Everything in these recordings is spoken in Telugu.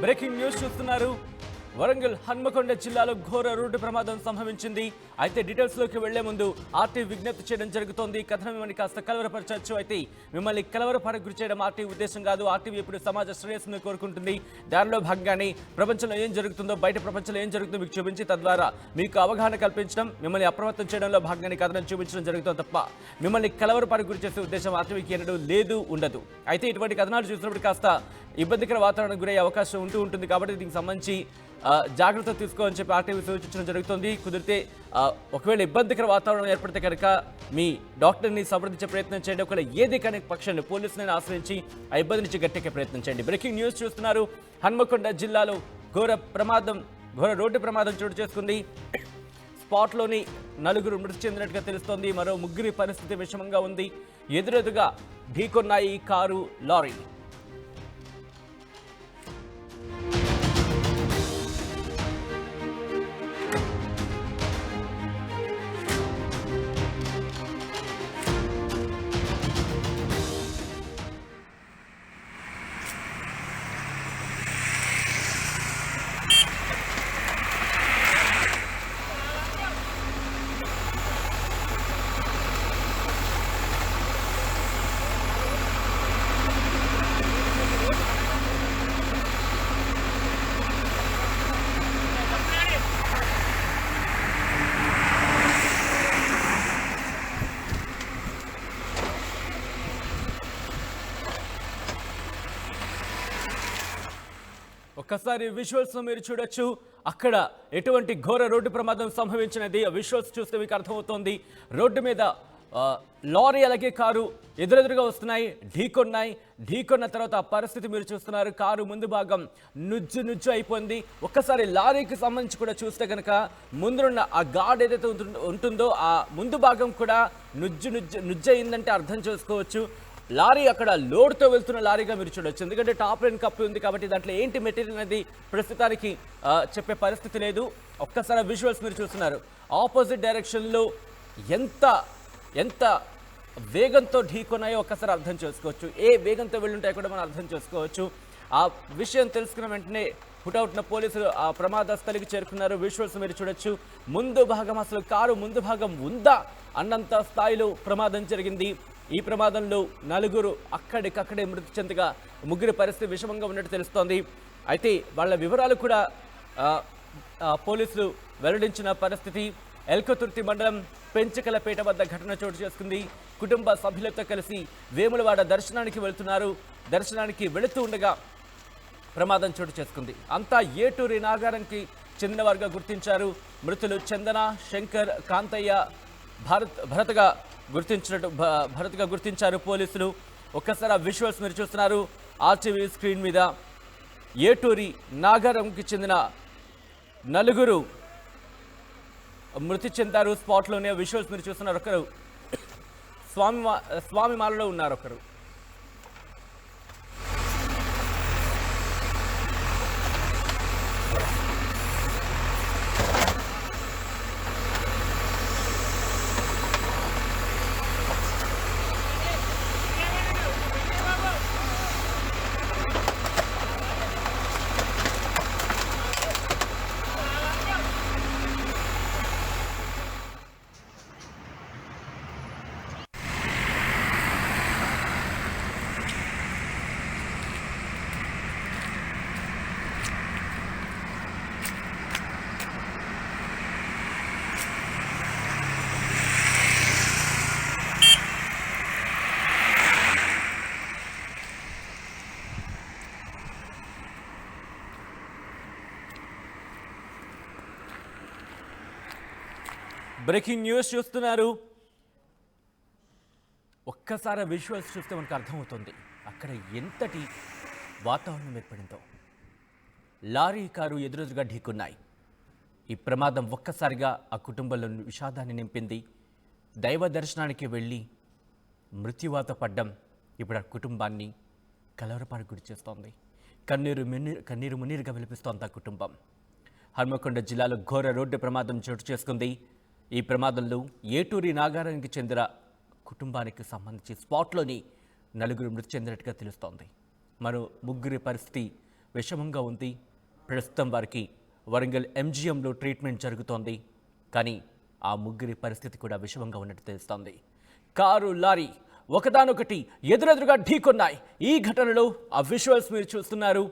బ్రేకింగ్ న్యూస్ చూస్తున్నారు. వరంగల్ హన్మకొండ జిల్లాలో ఘోర రోడ్డు ప్రమాదం సంభవించింది. అయితే డీటెయిల్స్ లోకి వెళ్లే ముందు ఆర్టీ విజ్ఞప్తి చేయడం జరుగుతోంది. కథనం మిమ్మల్ని కాస్త కలవరపరచవచ్చు. అయితే మిమ్మల్ని కలవరపరకు గురి చేయడం ఆర్టీ ఉద్దేశం కాదు. ఆర్టీవీ ఇప్పుడు సమాజ శ్రేయస్సును కోరుకుంటుంది. దానిలో భాగంగానే ప్రపంచంలో ఏం జరుగుతుందో, బయట ప్రపంచంలో ఏం జరుగుతుందో మీకు చూపించి తద్వారా మీకు అవగాహన కల్పించడం, మిమ్మల్ని అప్రమత్తం చేయడంలో భాగంగానే కథనం చూపించడం జరుగుతుంది తప్ప మిమ్మల్ని కలవరపరకు గురి చేసే ఉద్దేశం ఆర్టీవీకి ఎన్నడూ లేదు, ఉండదు. అయితే ఇటువంటి కథనాలు చూసినప్పుడు కాస్త ఇబ్బందికర వాతావరణం గురయ్యే అవకాశం ఉంటుంది. కాబట్టి దీనికి సంబంధించి జాగ్రత్త తీసుకోవాలని చెప్పి ఆర్టీవీ సూచించడం జరుగుతుంది. కుదిరితే ఒకవేళ ఇబ్బందికర వాతావరణం ఏర్పడితే కనుక మీ డాక్టర్ని సంప్రదించే ప్రయత్నం చేయండి. ఒకవేళ ఏది కానీ పక్షాన్ని పోలీసులను ఆశ్రయించి ఆ ఇబ్బంది నుంచి గట్టెక్కే ప్రయత్నం చేయండి. బ్రేకింగ్ న్యూస్ చూస్తున్నారు. హన్మకొండ జిల్లాలో ఘోర రోడ్డు ప్రమాదం చోటు చేసుకుంది. స్పాట్లోని 4 మృతి చెందినట్టుగా తెలుస్తోంది. మరో 3 పరిస్థితి విషమంగా ఉంది. ఎదురెదుగా ఢీకొన్నాయి కారు, లారీ. ఒక్కసారి విజువల్స్ మీరు చూడొచ్చు. అక్కడ ఎటువంటి ఘోర రోడ్డు ప్రమాదం సంభవించినది విజువల్స్ చూస్తే మీకు అర్థమవుతోంది. రోడ్డు మీద లారీ అలాగే కారు ఎదురెదురుగా వస్తున్నాయి, ఢీకొన్న తర్వాత ఆ పరిస్థితి మీరు చూస్తున్నారు. కారు ముందు భాగం నుజ్జు అయిపోయింది. ఒక్కసారి లారీకి సంబంధించి కూడా చూస్తే కనుక ముందున్న ఆ గాడ్ ఏదైతే ఉంటుందో ఆ ముందు భాగం కూడా నుజ్జు అయిందంటే అర్థం చేసుకోవచ్చు. లారీ అక్కడ లోడ్తో వెళ్తున్న లారీగా మీరు చూడొచ్చు. ఎందుకంటే టాప్ లైన్ కప్పి ఉంది కాబట్టి దాంట్లో ఏంటి మెటీరియల్ అనేది ప్రస్తుతానికి చెప్పే పరిస్థితి లేదు. ఒక్కసారి విజువల్స్ మీరు చూస్తున్నారు. ఆపోజిట్ డైరెక్షన్లో ఎంత వేగంతో ఢీకొన్నాయో ఒక్కసారి అర్థం చేసుకోవచ్చు. ఏ వేగంతో వెళ్ళుంటాయో కూడా మనం అర్థం చేసుకోవచ్చు. ఆ విషయం తెలుసుకున్న వెంటనే హుటౌట్న పోలీసులు ఆ ప్రమాద స్థలికి చేరుకున్నారు. విజువల్స్ మీరు చూడొచ్చు. ముందు భాగం అసలు కారు ముందు భాగం ఉందా అన్నంత స్థాయిలో ప్రమాదం జరిగింది. ఈ ప్రమాదంలో 4 అక్కడికక్కడే మృతి చెందగా 3 పరిస్థితి విషమంగా ఉన్నట్టు తెలుస్తోంది. అయితే వాళ్ళ వివరాలు కూడా పోలీసులు వెల్లడించిన పరిస్థితి. ఎల్కతుర్తి మండలం పెంచకలపేట వద్ద ఘటన చోటు చేసుకుంది. కుటుంబ సభ్యులతో కలిసి వేములవాడ దర్శనానికి వెళుతూ ఉండగా ప్రమాదం చోటు చేసుకుంది. అంతా ఏటూరి నాగారంకి చెందినవారుగా గుర్తించారు. మృతులు చందన, శంకర్, కాంతయ్య, భరత్గా గుర్తించారు పోలీసులు. ఒక్కసారి ఆ విజువల్స్ మీరు చూస్తున్నారు ఆర్టీవీ స్క్రీన్ మీద. ఏటూరి నాగారంకి చెందిన 4 మృతి చెందారు. స్పాట్లోనే విజువల్స్ మీరు చూస్తున్నారు. ఒకరు స్వామి మాలలో ఉన్నారు. ఒకరు బ్రేకింగ్ న్యూస్ చూస్తున్నారు. ఒక్కసారి విజువల్స్ చూస్తే మనకు అర్థమవుతుంది అక్కడ ఎంతటి వాతావరణం ఏర్పడిందో. లారీ కారు ఎదురెదురుగా ఢీకున్నాయి. ఈ ప్రమాదం ఒక్కసారిగా ఆ కుటుంబంలో విషాదాన్ని నింపింది. దైవ దర్శనానికి వెళ్ళి మృత్యువాత పడ్డం ఇప్పుడు ఆ కుటుంబాన్ని కలవరపాటు గురి చేస్తోంది. కన్నీరు మున్నీరుగా విలిపిస్తోంది ఆ కుటుంబం. హన్మకొండ జిల్లాలో ఘోర రోడ్డు ప్రమాదం చోటు చేసుకుంది. ఈ ప్రమాదంలో ఏటూరి నాగారానికి చెందిన కుటుంబానికి సంబంధించి స్పాట్లోని 4 మృతి చెందినట్టుగా తెలుస్తోంది. మరో 3 పరిస్థితి విషమంగా ఉంది. ప్రస్తుతం వారికి వరంగల్ ఎంజీఎంలో ట్రీట్మెంట్ జరుగుతోంది. కానీ ఆ ముగ్గురి పరిస్థితి కూడా విషమంగా ఉన్నట్టు తెలుస్తోంది. కారు లారీ ఒకదానొకటి ఎదురెదురుగా ఢీకొన్నాయి. ఈ ఘటనలో ఆ విజువల్స్ మీరు చూస్తున్నారు.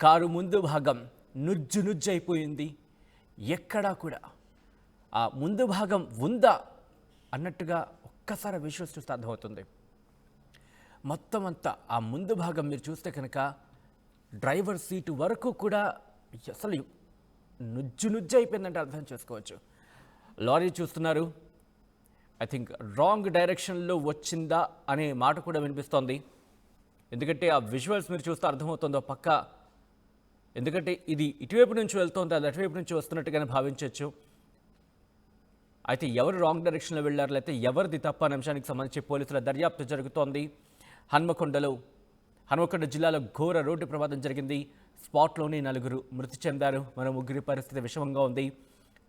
కారు ముందు భాగం నుజ్జు అయిపోయింది. ఎక్కడా కూడా ఆ ముందు భాగం ఉందా అన్నట్టుగా ఒక్కసారి విజువల్స్ చూస్తే అర్థమవుతుంది. మొత్తం అంతా ఆ ముందు భాగం మీరు చూస్తే కనుక డ్రైవర్ సీటు వరకు కూడా అసలు నుజ్జు అయిపోయిందంటే అర్థం చేసుకోవచ్చు. లారీ చూస్తున్నారు. ఐ థింక్ రాంగ్ డైరెక్షన్లో వచ్చిందా అనే మాట కూడా వినిపిస్తోంది. ఎందుకంటే ఆ విజువల్స్ మీరు చూస్తే అర్థమవుతుందో పక్క. ఎందుకంటే ఇది ఇటువైపు నుంచి వెళ్తోంది, అది అటువైపు నుంచి వస్తున్నట్టుగానే భావించవచ్చు. అయితే ఎవరు రాంగ్ డైరెక్షన్లో వెళ్ళారు, లేకపోతే ఎవరిది తప్ప అనే అంశానికి సంబంధించి పోలీసుల దర్యాప్తు జరుగుతోంది. హన్మకొండ జిల్లాలో ఘోర రోడ్డు ప్రమాదం జరిగింది. స్పాట్లోనే 4 మృతి చెందారు. మరో 3 పరిస్థితి విషమంగా ఉంది.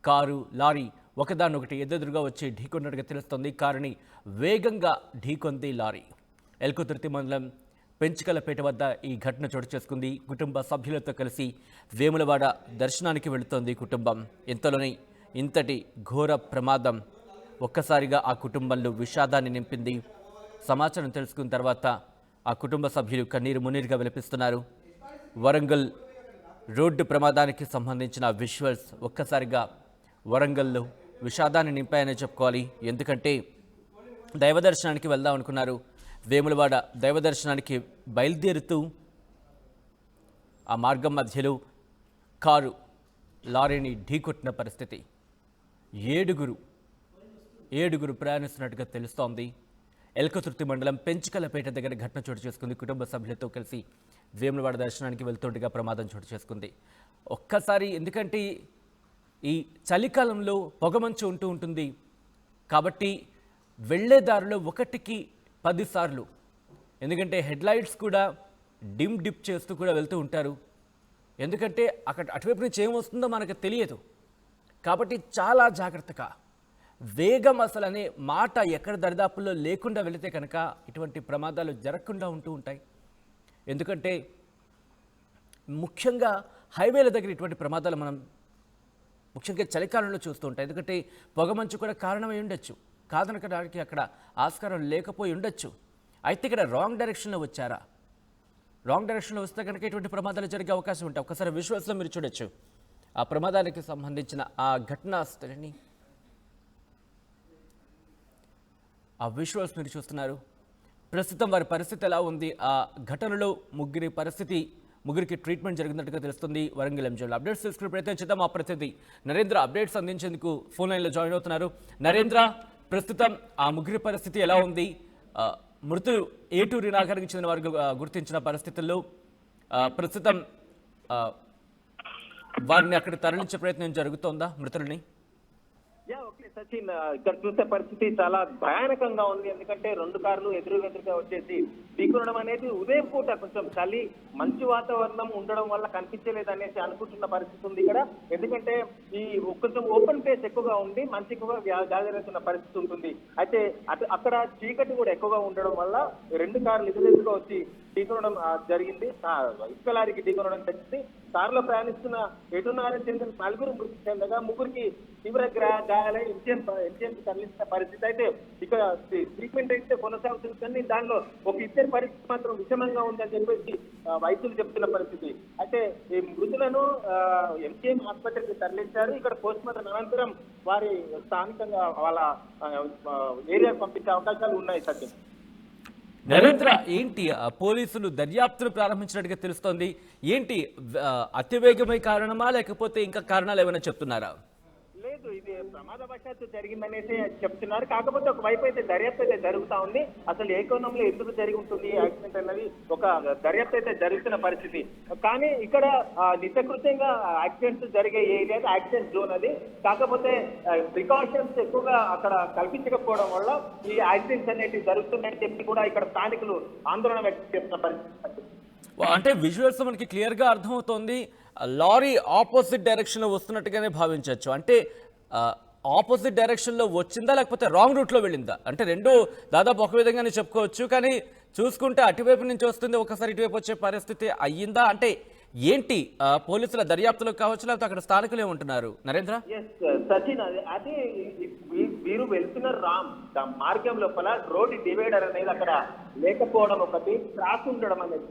కారు లారీ ఒకదానొకటి ఎదురుగా వచ్చి ఢీకొన్నట్టుగా తెలుస్తోంది. కారుని వేగంగా ఢీకొంది లారీ. ఎల్కుతుర్తి మండలం పెంచికలపేట వద్ద ఈ ఘటన చోటు చేసుకుంది. కుటుంబ సభ్యులతో కలిసి వేములవాడ దర్శనానికి వెళుతోంది కుటుంబం. ఇంతలోనే ఇంతటి ఘోర ప్రమాదం ఒక్కసారిగా ఆ కుటుంబంలో విషాదాన్ని నింపింది. సమాచారం తెలుసుకున్న తర్వాత ఆ కుటుంబ సభ్యులు కన్నీరు మున్నీరుగా విలపిస్తున్నారు. వరంగల్ రోడ్డు ప్రమాదానికి సంబంధించిన విజువల్స్ ఒక్కసారిగా వరంగల్లో విషాదాన్ని నింపాయని చెప్పుకోవాలి. ఎందుకంటే దైవదర్శనానికి వెళ్దాం అనుకున్నారు. వేములవాడ దైవదర్శనానికి బయలుదేరుతూ ఆ మార్గం మధ్యలో కారు లారీని ఢీకొట్టిన పరిస్థితి. ఏడుగురు ప్రయాణిస్తున్నట్టుగా తెలుస్తోంది. ఎల్కతుర్తి మండలం పెంచికలపేట దగ్గర ఘటన చోటు చేసుకుంది. కుటుంబ సభ్యులతో కలిసి వేములవాడ దర్శనానికి వెళ్తుండగా ప్రమాదం చోటు చేసుకుంది. ఒక్కసారి ఎందుకంటే ఈ చలికాలంలో పొగమంచు ఉంటుంది కాబట్టి వెళ్లే దారిలో 1కి 10 సార్లు, ఎందుకంటే హెడ్లైట్స్ కూడా డిప్ చేస్తూ కూడా వెళ్తూ ఉంటారు. ఎందుకంటే అక్కడ అటువైపు నుంచి ఏమొస్తుందో మనకు తెలియదు. కాబట్టి చాలా జాగ్రత్తగా వేగం అసలు అనే మాట ఎక్కడ దరిదాపుల్లో లేకుండా వెళితే కనుక ఇటువంటి ప్రమాదాలు జరగకుండా ఉంటూ ఉంటాయి. ఎందుకంటే ముఖ్యంగా హైవేల దగ్గర ఇటువంటి ప్రమాదాలు మనం ముఖ్యంగా చలికాలంలో చూస్తూ ఉంటాం. ఎందుకంటే పొగమంచు కూడా కారణమై ఉండొచ్చు, కాదనకడానికి అక్కడ ఆస్కారం లేకపోయి ఉండొచ్చు. అయితే ఇక్కడ రాంగ్ డైరెక్షన్లో వచ్చారా? రాంగ్ డైరెక్షన్లో వస్తే కనుక ఇటువంటి ప్రమాదాలు జరిగే అవకాశం ఉంటాయి. ఒకసారి విజువల్స్లో మీరు చూడొచ్చు ఆ ప్రమాదానికి సంబంధించిన ఆ ఘటనా స్థలిని. ఆ విజువల్స్ మీరు చూస్తున్నారు. ప్రస్తుతం వారి పరిస్థితి ఎలా ఉంది? ఆ ఘటనలో ముగ్గురికి ట్రీట్మెంట్ జరిగినట్టుగా తెలుస్తుంది. వరంగల్ ఎంజీఎంలో అప్డేట్స్ తీసుకునే ప్రయత్నం చేద్దాం. మా ప్రతినిధి నరేంద్ర అప్డేట్స్ అందించేందుకు ఫోన్ లైన్లో జాయిన్ అవుతున్నారు. నరేంద్ర, ప్రస్తుతం ఆ ముగ్గురి పరిస్థితి ఎలా ఉంది? మృతులు ఏటూరి నాగానికి చెందిన వారికి గుర్తించిన పరిస్థితుల్లో ప్రస్తుతం వారిని అక్కడ తరలించే ప్రయత్నం జరుగుతోందా మృతుల్ని? ఓకే సచిన్, ఇక్కడ చూసే పరిస్థితి చాలా భయానకంగా ఉంది. ఎందుకంటే 2 కార్లు ఎదురుగా వచ్చేసి ఢీకొనడం అనేది ఉదయం పూట కొంచెం చలి మంచి వాతావరణం ఉండడం వల్ల కనిపించలేదు అనేసి అనుకుంటున్న పరిస్థితి ఉంది ఇక్కడ. ఎందుకంటే ఈ కొంచెం ఓపెన్ ప్లేస్ ఎక్కువగా ఉండి మంచి ఎక్కువగా గాజరేస్తున్న పరిస్థితి ఉంటుంది. అయితే అక్కడ చీకటి కూడా ఎక్కువగా ఉండడం వల్ల 2 కార్లు ఎదురుగా వచ్చి ఢీకొనడం జరిగింది. ఇసుక లారీకి ఢీకొనడం జరిగింది. కారులో ప్రయాణిస్తున్న ఎటున్నారని చెందిన 4 మృతి చెందగా 3కి తీవ్ర గాయాలై ఎంజీఎం తరలించిన పరిస్థితి. అయితే ఇక్కడ ట్రీట్మెంట్ అయితే కొనసాగుతుంది, కానీ దానిలో ఒక ఇద్దరి పరిస్థితి మాత్రం విషమంగా ఉందని చెప్పేసి వైద్యులు చెప్తున్న పరిస్థితి. అయితే ఈ మృతులను ఎంజీఎం ఆసుపత్రికి తరలించారు. ఇక్కడ పోస్ట్ మార్టం అనంతరం వారి స్థానికంగా వాళ్ళ ఏరియాకు పంపించే అవకాశాలు ఉన్నాయి. సత్యం, నరేంద్ర, ఏంటి పోలీసులు దర్యాప్తును ప్రారంభించినట్టుగా తెలుస్తోంది. ఏంటి అతివేగమే కారణమా, లేకపోతే ఇంకా కారణాలు ఏమైనా చెప్తున్నారా? లేదు, ఇది ప్రమాదవశాత్తు జరిగిందనేసి చెప్తున్నారు. కాకపోతే ఒకవైపు అయితే దర్యాప్తు అయితే జరుగుతా ఉంది. అసలు ఏ కోణంలో ఎందుకు జరిగి ఉంటుంది యాక్సిడెంట్ అన్నది ఒక దర్యాప్తు అయితే జరుగుతున్న పరిస్థితి. కానీ ఇక్కడ నిత్యకృత్యంగా యాక్సిడెంట్స్ జరిగే ఏరియా యాక్సిడెంట్ జోన్ అది. కాకపోతే ప్రికాషన్స్ ఎక్కువగా అక్కడ కల్పించకపోవడం వల్ల ఈ యాక్సిడెంట్స్ అనేవి జరుగుతున్నాయని చెప్పి కూడా ఇక్కడ స్థానికులు ఆందోళన వ్యక్తం చేస్తున్న పరిస్థితి. అంటే విజువల్స్ మనకి క్లియర్గా అర్థమవుతోంది. లారీ ఆపోజిట్ డైరెక్షన్లో వస్తున్నట్టుగానే భావించవచ్చు. అంటే ఆపోజిట్ డైరెక్షన్లో వచ్చిందా లేకపోతే రాంగ్ రూట్లో వెళ్ళిందా? అంటే రెండు దాదాపు ఒక విధంగానే చెప్పుకోవచ్చు, కానీ చూసుకుంటే అటువైపు నుంచి వస్తుంది, ఒకసారి ఇటువైపు వచ్చే పరిస్థితి అయ్యిందా? అంటే ఏంటి పోలీసుల దర్యాప్తులో కావచ్చు, లేకపోతే అక్కడ స్థానికులు ఏమంటున్నారు నరేంద్ర? సచిన్, అదే వీరు వెళ్తున్న మార్గం లోపల రోడ్డు డివైడర్ అనేది అక్కడ లేకపోవడం ఒకటి, క్రాస్ ఉండడం అనేది,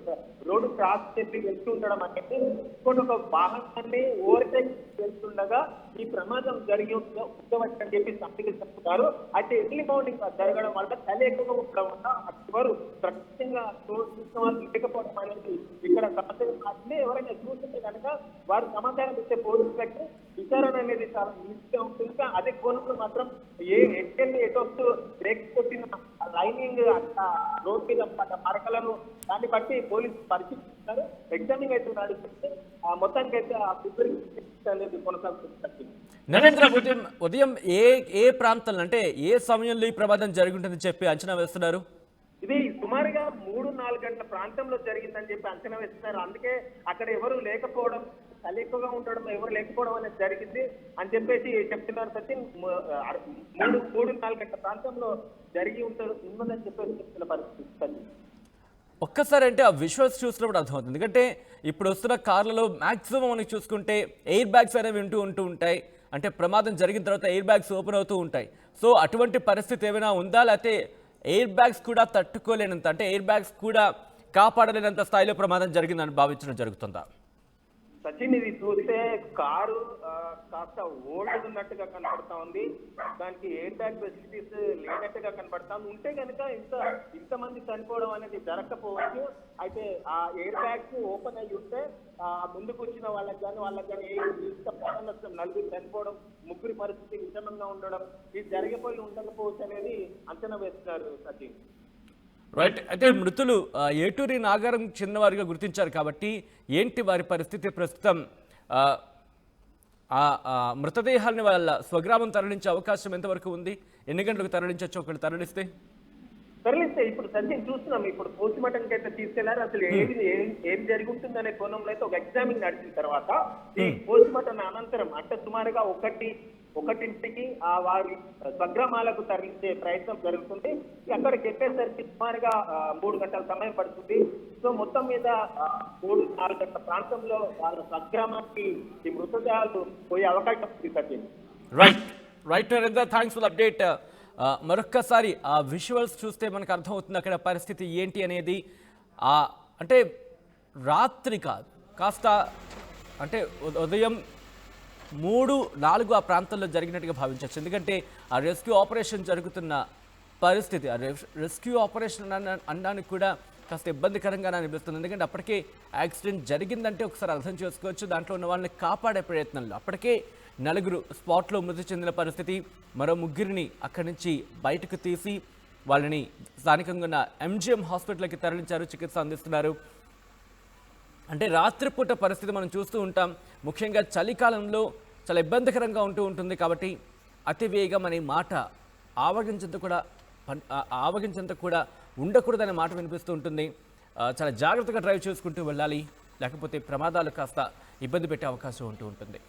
రోడ్డు క్రాస్ చేసి వెళ్తుండడం అనేది, ఇంకోటి ఒక వాహనాన్ని ఓవర్టేక్ వెళ్తుండగా ఈ ప్రమాదం జరిగి ఉండవచ్చు అని చెప్పి స్థానికులు చెప్తున్నారు. అయితే ఎర్లీ మార్నింగ్ జరగడం వల్ల చలి ఎక్కువగా ఉండడం వల్ల వారు ప్రత్యేకంగా లేకపోవడం అనేది ఇక్కడ సమస్య మాత్రమే. ఎవరైనా చూస్తుంటే కనుక వారు సమాచారం ఇచ్చే పోలీసులకి విచారణ అనేది చాలా ఈజీగా ఉంటుంది. అదే కోణంలో మాత్రం ఎటొస్తూ బ్రేక్ కొట్టిన లైనింగ్ రోడ్ మీద పడ్డ మరకలను దాన్ని బట్టి పోలీసులు పరిశీలిస్తున్నారు, ఎగ్జామింగ్ అయితే నడుస్తుంది. మొత్తానికి అయితే ఆ అనేది కొనసాగుతుంది. నరేంద్ర, ఉదయం ఏ ప్రాంతంలో, అంటే ఏ సమయంలో ఈ ప్రమాదం జరుగుతుందని చెప్పి అంచనా వేస్తున్నారు? ఇది సుమారుగా 3-4 గంటల ప్రాంతంలో జరిగిందని చెప్పి అంచనా వేస్తున్నారు. అందుకే అక్కడ ఎవరు లేకపోవడం, చలి ఎక్కువగా ఉండడం, ఎవరు లేకపోవడం అనేది జరిగింది అని చెప్పేసి చెప్తున్నారు. సచిన్, 3-4 గంటల ప్రాంతంలో జరిగి ఉన్నదని చెప్పేసి చెప్తున్న పరిస్థితి. ఒక్కసారి అంటే ఆ విజువల్స్ చూసినప్పుడు అర్థమవుతుంది. ఎందుకంటే ఇప్పుడు వస్తున్న కార్లలో మ్యాక్సిమం మనకి చూసుకుంటే ఎయిర్ బ్యాగ్స్ అనేవి ఉంటూ ఉంటాయి. అంటే ప్రమాదం జరిగిన తర్వాత ఎయిర్ బ్యాగ్స్ ఓపెన్ అవుతూ ఉంటాయి. సో అటువంటి పరిస్థితి ఏమైనా ఉందా, లేకపోతే ఎయిర్ బ్యాగ్స్ కూడా తట్టుకోలేనంత, అంటే ఎయిర్ బ్యాగ్స్ కూడా కాపాడలేనంత స్థాయిలో ప్రమాదం జరిగిందని భావించడం జరుగుతుందా? సచిన్, ఇది చూస్తే కారు కాస్త ఓల్డ్ ఉన్నట్టుగా కనపడతా ఉంది. దానికి ఎయిర్ బ్యాగ్ ఫెసిలిటీస్ లేనట్టుగా కనపడతా ఉంది. ఉంటే కనుక ఇంతమంది చనిపోవడం అనేది జరగకపోవచ్చు. అయితే ఆ ఎయిర్ బ్యాగ్స్ ఓపెన్ అయ్యి ఉంటే ముందుకు వచ్చిన వాళ్ళకి కానీ నలుగురు చనిపోవడం, ముగ్గురి పరిస్థితి విషమంగా ఉండడం, ఇది జరిగిపోయి ఉండకపోవచ్చు అనేది అంచనా వేస్తున్నారు సచిన్. రైట్. అయితే మృతులు ఏటూరి నాగారం చెందినవారిగా గుర్తించారు కాబట్టి ఏంటి వారి పరిస్థితి ప్రస్తుతం? మృతదేహాన్ని వాళ్ళ స్వగ్రామం తరలించే అవకాశం ఎంతవరకు ఉంది? ఎన్ని గంటలకు తరలించవచ్చు? ఒకళ్ళు తరలిస్తే ఇప్పుడు సచిన్ చూస్తున్నాం. ఇప్పుడు పోస్ట్ మార్టంకి అయితే తీసుకెళ్లారు. అసలు ఏం జరిగి ఉంటుందనే కోణంలో అయితే ఒక ఎగ్జామింగ్ నడిచిన తర్వాత ఈ పోస్ట్ మార్టం అనంతరం అంటే సుమారుగా ఒకటింటికి వారి స్వగ్రామాలకు తరలించే ప్రయత్నం జరుగుతుంది. అక్కడికి వెళ్ళేసరికి సుమారుగా 3 గంటల సమయం పడుతుంది. సో మొత్తం మీద 3-4 గంటల ప్రాంతంలో వాళ్ళ స్వగ్రామానికి ఈ మృతదేహాలు పోయే అవకాశం ఉంది. Right Narendra, thanks for update. మరొక్కసారి ఆ విజువల్స్ చూస్తే మనకు అర్థమవుతుంది అక్కడ పరిస్థితి ఏంటి అనేది. అంటే రాత్రి కాదు, కాస్త అంటే ఉదయం 3-4 ఆ ప్రాంతంలో జరిగినట్టుగా భావించవచ్చు. ఎందుకంటే ఆ రెస్క్యూ ఆపరేషన్ జరుగుతున్న పరిస్థితి, ఆ రెస్క్యూ ఆపరేషన్ అనడానికి కూడా కాస్త ఇబ్బందికరంగానే అనిపిస్తుంది. ఎందుకంటే అప్పటికే యాక్సిడెంట్ జరిగిందంటే ఒకసారి అర్థం చేసుకోవచ్చు. దాంట్లో ఉన్న వాళ్ళని కాపాడే ప్రయత్నంలో అప్పటికే 4 స్పాట్లో మృతి చెందిన పరిస్థితి. మరో 3 అక్కడి నుంచి బయటకు తీసి వాళ్ళని స్థానికంగా ఉన్న MGM హాస్పిటల్కి తరలించారు, చికిత్స అందిస్తున్నారు. అంటే రాత్రిపూట పరిస్థితి మనం చూస్తూ ఉంటాం. ముఖ్యంగా చలికాలంలో చాలా ఇబ్బందికరంగా ఉంటుంది. కాబట్టి అతివేగం అనే మాట ఆవగించేంత కూడా ఉండకూడదనే మాట వినిపిస్తూ ఉంటుంది. చాలా జాగ్రత్తగా డ్రైవ్ చేసుకుంటూ వెళ్ళాలి, లేకపోతే ప్రమాదాలు కాస్త ఇబ్బంది పెట్టే అవకాశం ఉంటుంది.